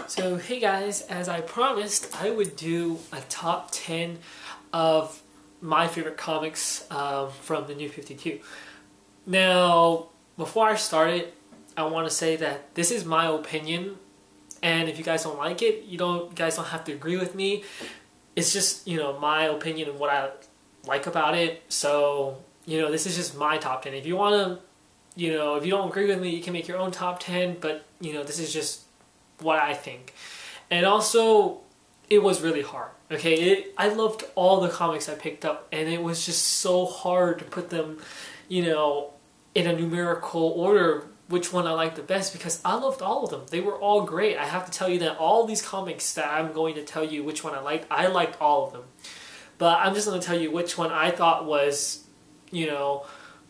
So hey guys, as I promised, I would do a top 10 of my favorite comics from the New 52. Now, before I start it, I want to say that this is my opinion, and if you guys don't like it, you guys don't have to agree with me. It's just, my opinion and what I like about it. So, this is just my top 10. If you want to, if you don't agree with me, you can make your own top 10, but, this is just what I think. And also, it was really hard. Okay, I loved all the comics I picked up, and it was just so hard to put them, in a numerical order, which one I liked the best, because I loved all of them. They were all great. I have to tell you that all these comics that I'm going to tell you which one I liked all of them. But I'm just going to tell you which one I thought was,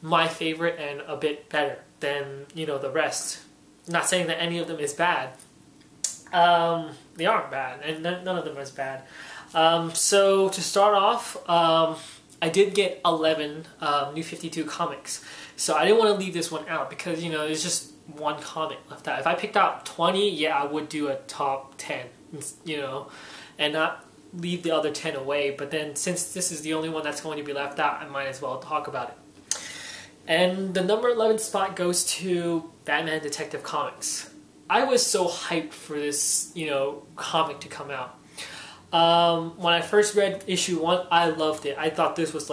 my favorite and a bit better than, the rest. Not saying that any of them is bad. They aren't bad, and none of them is bad. So to start off, I did get 11 New 52 comics. So I didn't want to leave this one out because, there's just one comic left out. If I picked out 20, yeah, I would do a top 10, and not leave the other 10 away. But then since this is the only one that's going to be left out, I might as well talk about it. And the number 11 spot goes to Batman Detective Comics. I was so hyped for this, comic to come out. When I first read issue 1, I loved it. I thought this was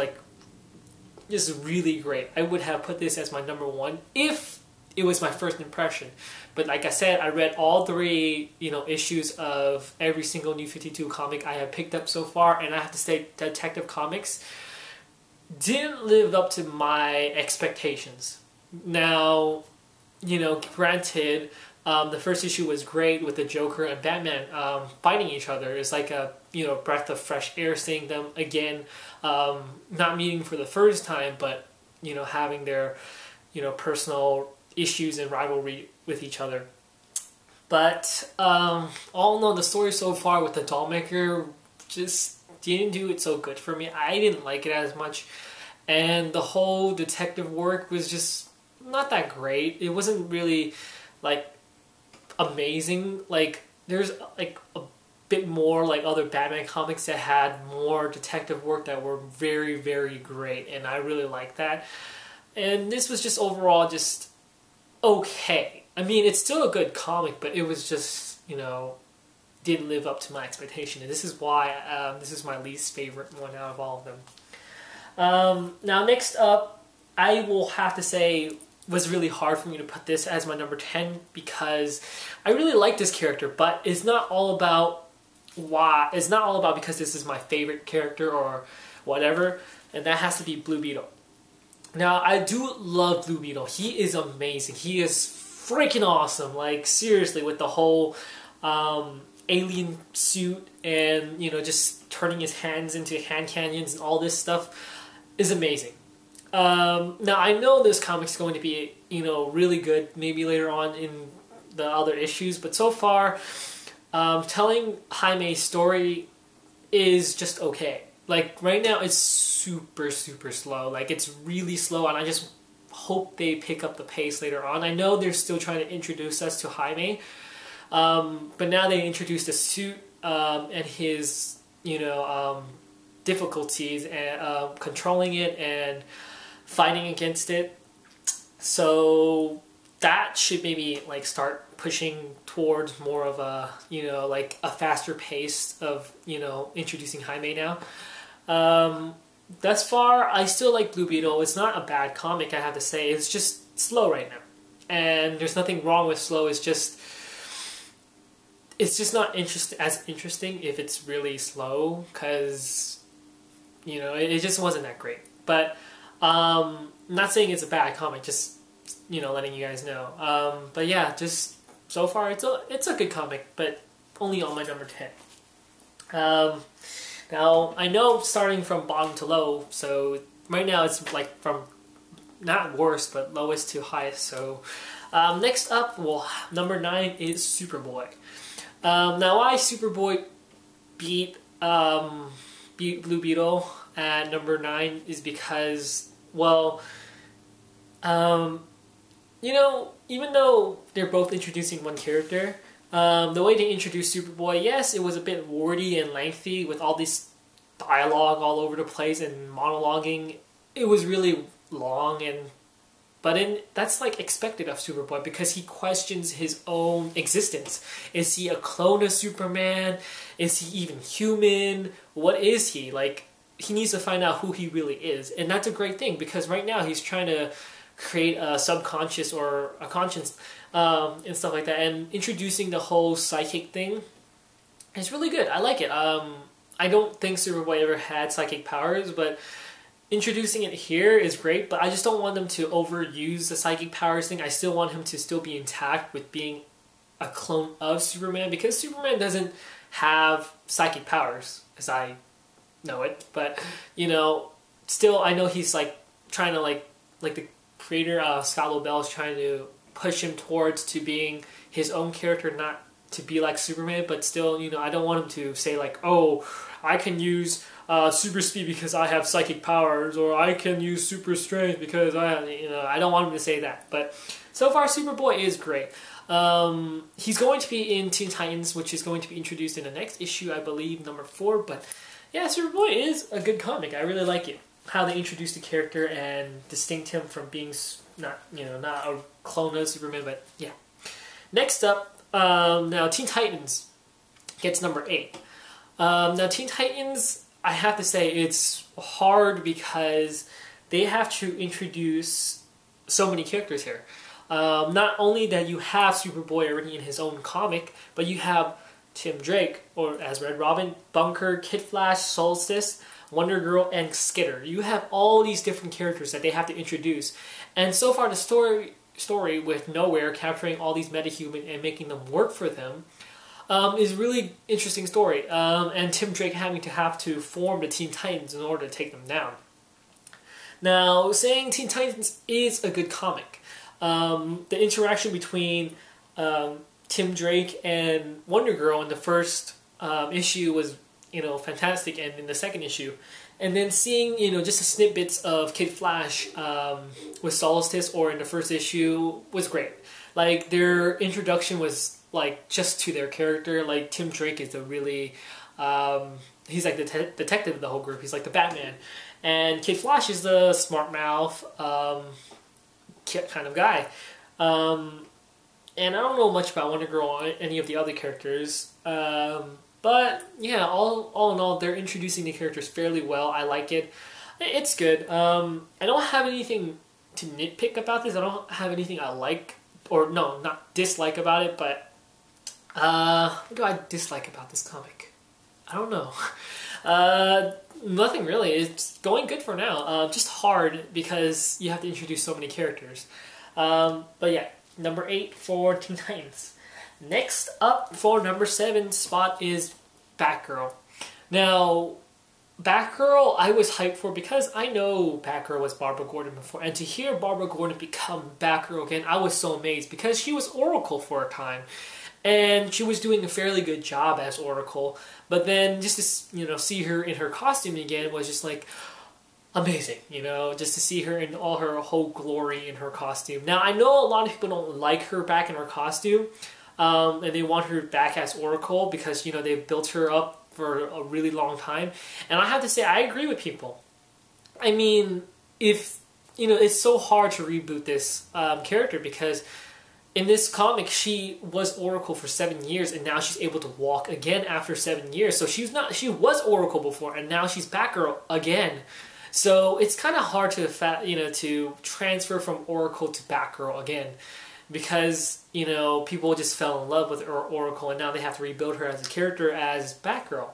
just really great. I would have put this as my number 1 if it was my first impression. But like I said, I read all 3, issues of every single New 52 comic I have picked up so far, and I have to say, Detective Comics didn't live up to my expectations. Now, granted, the first issue was great with the Joker and Batman fighting each other. It's like a breath of fresh air seeing them again, not meeting for the first time, but having their personal issues and rivalry with each other. But all in all, the story so far with the Dollmaker just didn't do it so good for me. I didn't like it as much, and the whole detective work was just not that great. It wasn't really amazing. There's a bit more other Batman comics that had more detective work that were very, very great, and I really liked that. And this was just overall just okay. I mean, it's still a good comic, but it was just, didn't live up to my expectation, and this is why this is my least favorite one out of all of them. Now, next up, I will have to say, was really hard for me to put this as my number 10 because I really like this character, but it's not all about because this is my favorite character or whatever, and that has to be Blue Beetle. Now, I do love Blue Beetle. He is amazing. He is freaking awesome. Seriously, with the whole alien suit and, just turning his hands into hand canyons and all this stuff is amazing. Now, I know this comic's going to be, really good maybe later on in the other issues, but so far, telling Jaime's story is just okay. Right now, it's super, super slow. It's really slow, and I just hope they pick up the pace later on. I know they're still trying to introduce us to Jaime, but now they introduced the suit and his, difficulties and controlling it and fighting against it. So that should maybe start pushing towards more of a a faster pace of introducing Jaime now. Thus far, I still like Blue Beetle. It's not a bad comic, I have to say. It's just slow right now, and there's nothing wrong with slow. It's just not as interesting if it's really slow, because it just wasn't that great. But I'm not saying it's a bad comic, just letting you guys know. But yeah, just so far it's a good comic, but only on my number 10. Now I know starting from bottom to low, so right now it's from not worst but lowest to highest. So next up, number 9 is Superboy. Now why Superboy beat Blue Beetle at number 9 is because, even though they're both introducing one character, The way they introduced Superboy, yes, it was a bit wordy and lengthy with all this dialogue all over the place and monologuing. It was really long, that's like expected of Superboy because he questions his own existence. Is he a clone of Superman? Is he even human? What is he? Like, he needs to find out who he really is. And that's a great thing because right now he's trying to create a subconscious or a conscience and stuff like that. And introducing the whole psychic thing is really good. I like it. I don't think Superboy ever had psychic powers, but introducing it here is great, but I just don't want them to overuse the psychic powers thing. I still want him to still be intact with being a clone of Superman because Superman doesn't have psychic powers as I know it, but you know, still I know he's like trying to like the creator Scott Lobel is trying to push him towards to being his own character, not to be like Superman, but still, you know, I don't want him to say like, oh, I can use super speed because I have psychic powers, or I can use super strength because I don't want him to say that. But so far, Superboy is great. He's going to be in Teen Titans, which is going to be introduced in the next issue, I believe, number 4. But yeah, Superboy is a good comic. I really like it. How they introduced the character and distinct him from being not a clone of Superman, but yeah. Next up, now Teen Titans gets number 8. Now Teen Titans, I have to say it's hard because they have to introduce so many characters here. Not only that you have Superboy already in his own comic, but you have Tim Drake, or as Red Robin, Bunker, Kid Flash, Solstice, Wonder Girl, and Skitter. You have all these different characters that they have to introduce. And so far the story with Nowhere capturing all these metahuman and making them work for them is a really interesting story. And Tim Drake having to have to form the Teen Titans in order to take them down. Now, saying Teen Titans is a good comic. The interaction between Tim Drake and Wonder Girl in the first issue was, fantastic, and in the second issue. And then seeing, just the snippets of Kid Flash with Solstice or in the first issue was great. Like, their introduction was, like, just to their character. Like, Tim Drake is the really, he's like the detective of the whole group. He's like the Batman. And Kid Flash is the smart mouth kind of guy. And I don't know much about Wonder Girl or any of the other characters. But yeah, all in all, they're introducing the characters fairly well. I like it. It's good. I don't have anything to nitpick about this. I don't have anything I like, or no, not dislike about it, but what do I dislike about this comic? I don't know. Nothing really. It's going good for now. Just hard because you have to introduce so many characters. But yeah, number 8 for Teen Titans. Next up for number 7 spot is Batgirl. Now, Batgirl I was hyped for because I know Batgirl was Barbara Gordon before, and to hear Barbara Gordon become Batgirl again, I was so amazed because she was Oracle for a time, and she was doing a fairly good job as Oracle. But then just to see her in her costume again was just like amazing, just to see her in all her whole glory in her costume. Now I know a lot of people don't like her back in her costume. And they want her back as Oracle because, they built her up for a really long time. And I have to say, I agree with people. I mean, it's so hard to reboot this character because in this comic, she was Oracle for 7 years and now she's able to walk again after 7 years. So she was Oracle before and now she's Batgirl again. So it's kind of hard to transfer from Oracle to Batgirl again. Because, people just fell in love with Oracle and now they have to rebuild her as a character as Batgirl.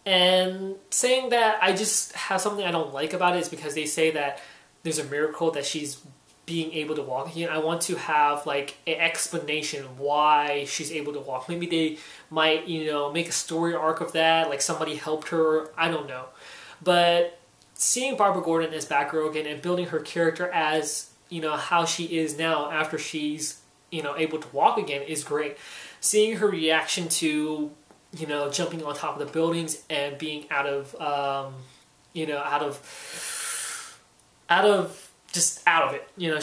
And saying that I just have something I don't like about it is because they say that there's a miracle that she's being able to walk again. I want to have, like, an explanation why she's able to walk. Maybe they might, make a story arc of that, like somebody helped her, I don't know. But seeing Barbara Gordon as Batgirl again and building her character as how she is now after she's, able to walk again is great. Seeing her reaction to, jumping on top of the buildings and being out of it.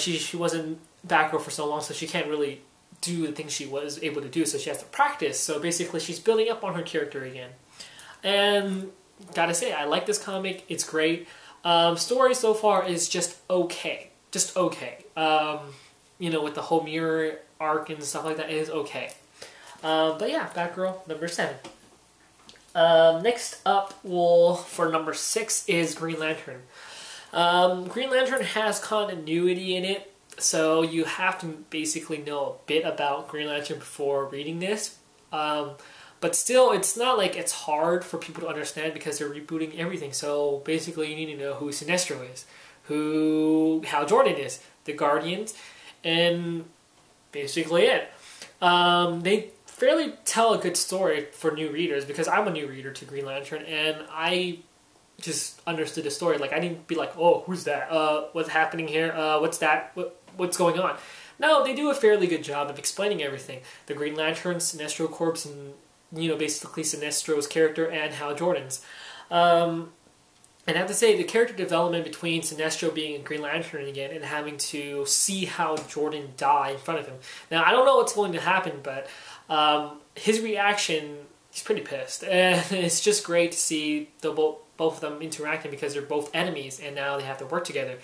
She wasn't Batgirl for so long, so she can't really do the things she was able to do, so she has to practice. So basically, she's building up on her character again. And gotta say, I like this comic. It's great. Story so far is just okay. Just okay. You know, with the whole mirror arc and stuff like that, it is okay. But yeah, Batgirl, number 7. Next up, for number 6 is Green Lantern. Green Lantern has continuity in it, so you have to basically know a bit about Green Lantern before reading this. But still, it's not like it's hard for people to understand because they're rebooting everything. So basically, you need to know who Sinestro is, who Hal Jordan is, the Guardians, and basically it. They fairly tell a good story for new readers because I'm a new reader to Green Lantern, and I just understood the story. Like, I didn't be like, oh, who's that? What's happening here? What's that? What's going on? No, they do a fairly good job of explaining everything. The Green Lantern, Sinestro Corps, and, you know, basically Sinestro's character and Hal Jordan's. And I have to say, the character development between Sinestro being a Green Lantern again and having to see Hal Jordan die in front of him. Now, I don't know what's going to happen, but his reaction, he's pretty pissed. And it's just great to see both of them interacting because they're both enemies and now they have to work together.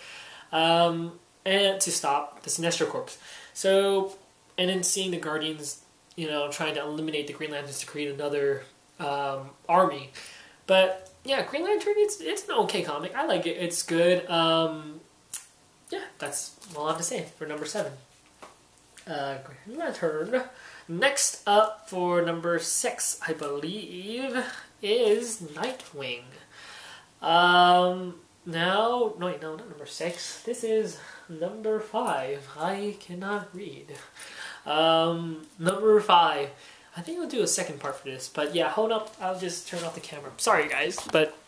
And to stop the Sinestro Corps. So, and then seeing the Guardians, you know, trying to eliminate the Green Lanterns to create another army. But yeah, Green Lantern, it's an okay comic. I like it. It's good. Yeah, that's all I have to say for number 7. Green Lantern. Next up for number 6, I believe, is Nightwing. No, not number 6. This is number 5. I cannot read. Number 5. I think I'll do a second part for this, but yeah, hold up. I'll just turn off the camera. Sorry, guys, but